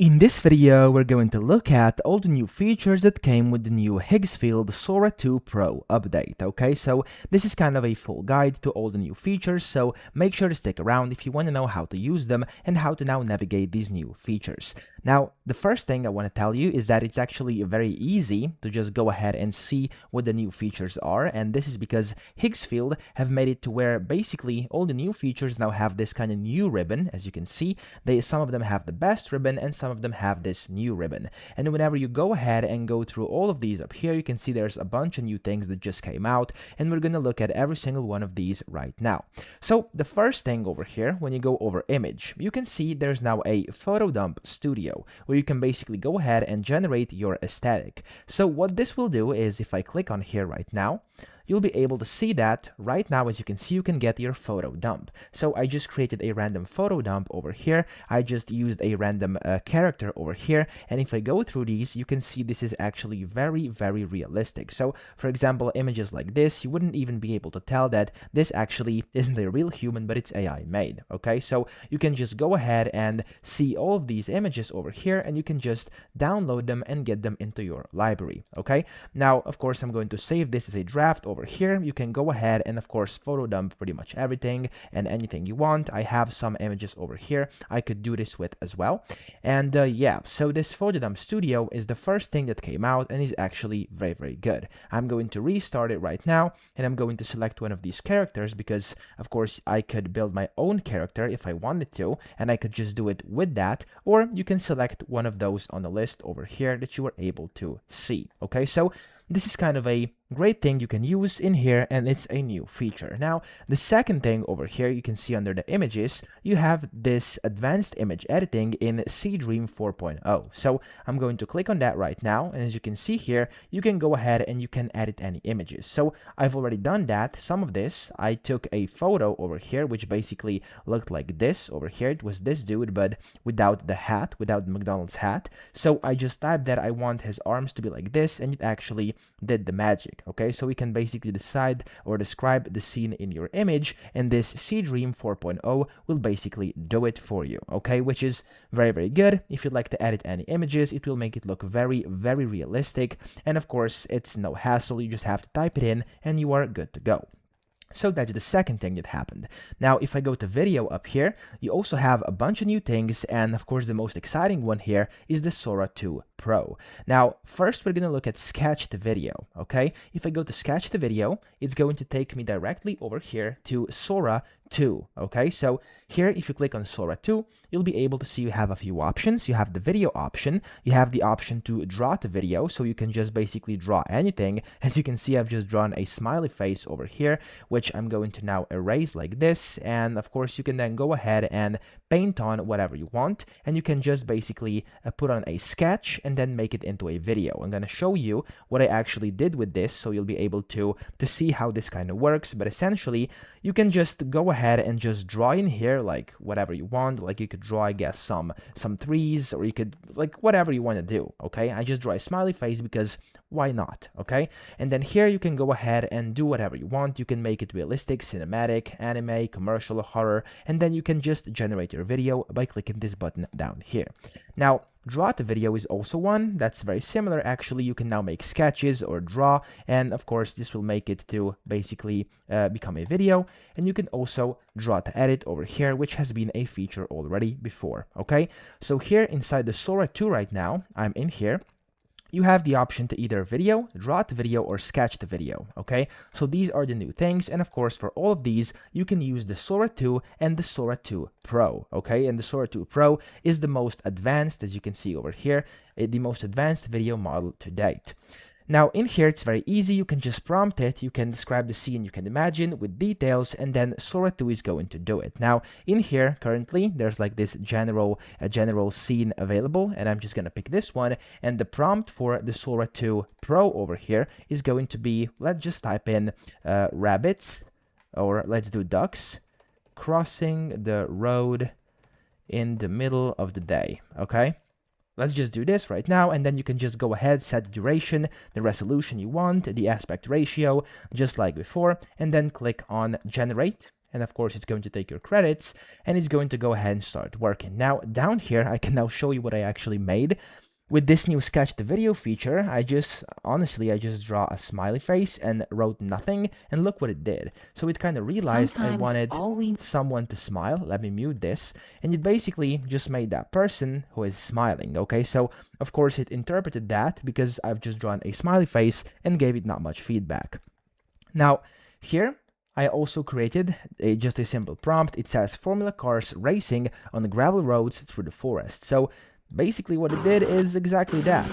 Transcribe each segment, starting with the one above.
In this video, we're going to look at all the new features that came with the new Higgsfield Sora 2 Pro update, okay? So this is kind of a full guide to all the new features, so make sure to stick around if you want to know how to use them and how to now navigate these new features. Now, the first thing I want to tell you is that it's actually very easy to just go ahead and see what the new features are, and this is because Higgsfield have made it to where basically all the new features now have this kind of new ribbon. As you can see, some of them have the best ribbon and some of them have this new ribbon. And whenever you go ahead and go through all of these up here, you can see there's a bunch of new things that just came out, and we're going to look at every single one of these right now. So the first thing over here, when you go over image, you can see there's now a photo dump studio where you can basically go ahead and generate your aesthetic. So what this will do is, if I click on here right now, you'll be able to see that right now. As you can see, you can get your photo dump. So I just created a random photo dump over here. I just used a random character over here, and if I go through these, you can see this is actually very, very realistic. So for example, images like this, you wouldn't even be able to tell that this actually isn't a real human, but it's AI made. Okay, so you can just go ahead and see all of these images over here, and you can just download them and get them into your library. Okay, now of course I'm going to save this as a draft over here. You can go ahead and of course photo dump pretty much everything and anything you want. I have some images over here I could do this with as well. And yeah, so this photo dump studio is the first thing that came out and is actually very, very good. I'm going to restart it right now, and I'm going to select one of these characters because of course I could build my own character if I wanted to, and I could just do it with that, or you can select one of those on the list over here that you are able to see. Okay, so this is kind of a great thing you can use in here, and it's a new feature. Now, the second thing over here, you can see under the images, you have this advanced image editing in Seedream 4.0. So I'm going to click on that right now, and as you can see here, you can go ahead and you can edit any images. So I've already done that. Some of this, I took a photo over here, which basically looked like this over here. It was this dude, but without the hat, without the McDonald's hat. So I just typed that I want his arms to be like this, and it actually did the magic. Okay, so we can basically decide or describe the scene in your image, and this Seedream 4.0 will basically do it for you. Okay, which is very, very good. If you'd like to edit any images, it will make it look very, very realistic, and of course it's no hassle. You just have to type it in and you are good to go. So that's the second thing that happened. Now, if I go to video up here, you also have a bunch of new things, and of course the most exciting one here is the Sora 2 Pro. Now, first we're going to look at Sketch the Video, okay? If I go to Sketch the Video, it's going to take me directly over here to Sora 2, okay? So here, if you click on Sora 2, you'll be able to see you have a few options. You have the video option, you have the option to draw the video, so you can just basically draw anything. As you can see, I've just drawn a smiley face over here, which I'm going to now erase like this, and of course you can then go ahead and paint on whatever you want, and you can just basically put on a sketch and then make it into a video. I'm going to show you what I actually did with this, so you'll be able to see how this kind of works. But essentially, you can just go ahead and just draw in here like whatever you want. Like you could draw, I guess, some trees, or you could like whatever you want to do. Okay, I just draw a smiley face because why not? Okay, and then here you can go ahead and do whatever you want. You can make it realistic, cinematic, anime, commercial, horror, and then you can just generate your video by clicking this button down here. Now, draw the video is also one that's very similar. Actually, you can now make sketches or draw, and of course this will make it to basically become a video. And you can also draw to edit over here, which has been a feature already before. Okay, so here inside the Sora 2 right now, I'm in here. You have the option to either video, draw the video, or sketch the video, okay? So these are the new things, and of course for all of these, you can use the Sora 2 and the Sora 2 Pro, okay? And the Sora 2 Pro is the most advanced, as you can see over here, the most advanced video model to date. Now in here, it's very easy. You can just prompt it. You can describe the scene you can imagine with details, and then Sora 2 is going to do it. Now in here, currently, there's like this general scene available, and I'm just going to pick this one. And the prompt for the Sora 2 Pro over here is going to be, let's just type in rabbits, or let's do ducks, crossing the road in the middle of the day, okay? Let's just do this right now, and then you can just go ahead, set the duration, the resolution you want, the aspect ratio, just like before, and then click on generate. and of course it's going to take your credits, and it's going to go ahead and start working. Now down here I can now show you what I actually made. With this new sketch to video feature, I just draw a smiley face and wrote nothing, and look what it did. So it kind of realized I wanted someone to smile. Let me mute this. And it basically just made that person who is smiling, okay? So of course it interpreted that because I've just drawn a smiley face and gave it not much feedback. Now here I also created just a simple prompt. It says Formula cars racing on the gravel roads through the forest. So basically what it did is exactly that.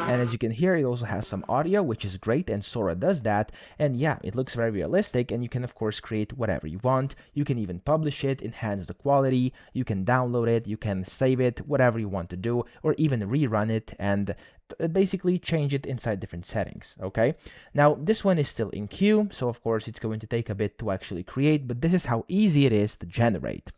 And as you can hear, it also has some audio, which is great, and Sora does that. And yeah, it looks very realistic, and you can of course create whatever you want. You can even publish it, enhance the quality, you can download it, you can save it, whatever you want to do, or even rerun it and basically change it inside different settings, okay? Now this one is still in queue, so of course it's going to take a bit to actually create, but this is how easy it is to generate.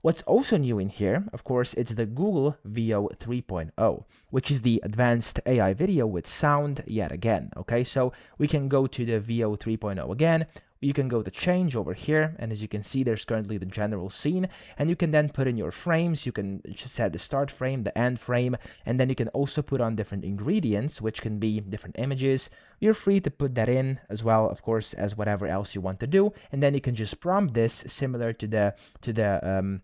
What's also new in here, of course, it's the Google VO 3.0, which is the advanced AI video with sound yet again, okay? So we can go to the VO 3.0 again, you can go to change over here, and as you can see, there's currently the general scene, and you can then put in your frames. You can set the start frame, the end frame, and then you can also put on different ingredients, which can be different images. You're free to put that in as well, of course, as whatever else you want to do, and then you can just prompt this similar to the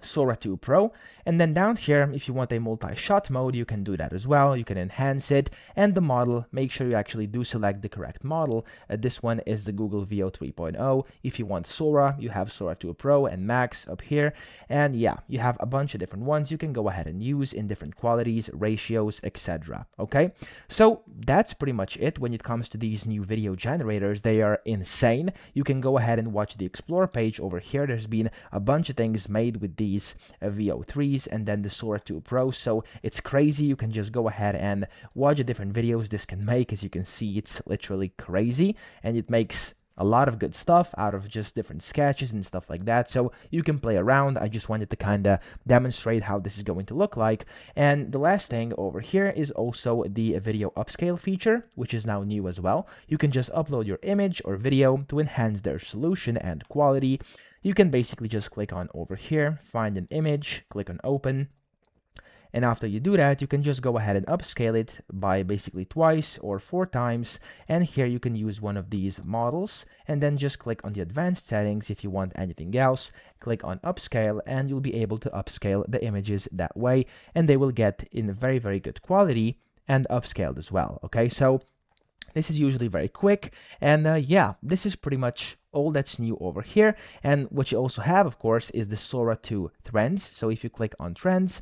Sora 2 Pro, and then down here, if you want a multi-shot mode, you can do that as well. You can enhance it, and the model, make sure you actually do select the correct model. This one is the Google VO 3.0. If you want Sora, you have Sora 2 Pro and Max up here, and yeah, you have a bunch of different ones you can go ahead and use in different qualities, ratios, etc. Okay, so that's pretty much it when it comes to these new video generators. They are insane. You can go ahead and watch the Explore page over here. There's been a bunch of things made with these VO3s and then the Sora 2 Pro, so it's crazy. You can just go ahead and watch the different videos this can make. As you can see, it's literally crazy, and it makes a lot of good stuff out of just different sketches and stuff like that, so you can play around. I just wanted to kind of demonstrate how this is going to look like. And the last thing over here is also the video upscale feature, which is now new as well. You can just upload your image or video to enhance their resolution and quality. You can basically just click on over here, find an image, click on open, and after you do that, you can just go ahead and upscale it by basically twice or 4 times, and here you can use one of these models, and then just click on the advanced settings. If you want anything else, click on upscale, and you'll be able to upscale the images that way, and they will get in very, very good quality and upscaled as well, okay? So this is usually very quick, and yeah, this is pretty much all that's new over here. And what you also have, of course, is the Sora 2 trends. So if you click on trends,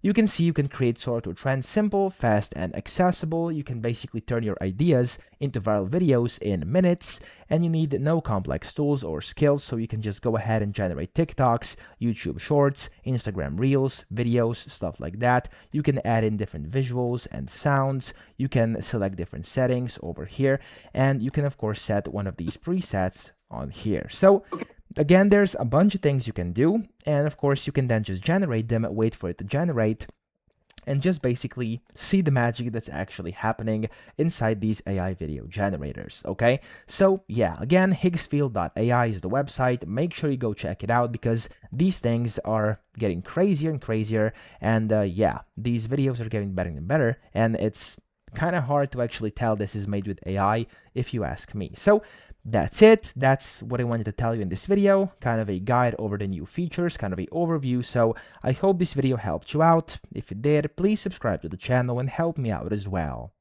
you can see you can create Sora 2 trends simple, fast, and accessible. You can basically turn your ideas into viral videos in minutes, and you need no complex tools or skills, so you can just go ahead and generate TikToks, YouTube Shorts, Instagram Reels, videos, stuff like that. You can add in different visuals and sounds. You can select different settings over here, and you can of course set one of these presets on here. So again, there's a bunch of things you can do, and of course you can then just generate them, wait for it to generate, and just basically see the magic that's actually happening inside these AI video generators, okay? So yeah, again, Higgsfield.ai is the website. Make sure you go check it out, because these things are getting crazier and crazier, and yeah, these videos are getting better and better, and it's kind of hard to actually tell this is made with AI, if you ask me. So that's it. That's what I wanted to tell you in this video, kind of a guide over the new features, kind of an overview. So I hope this video helped you out. If it did, please subscribe to the channel and help me out as well.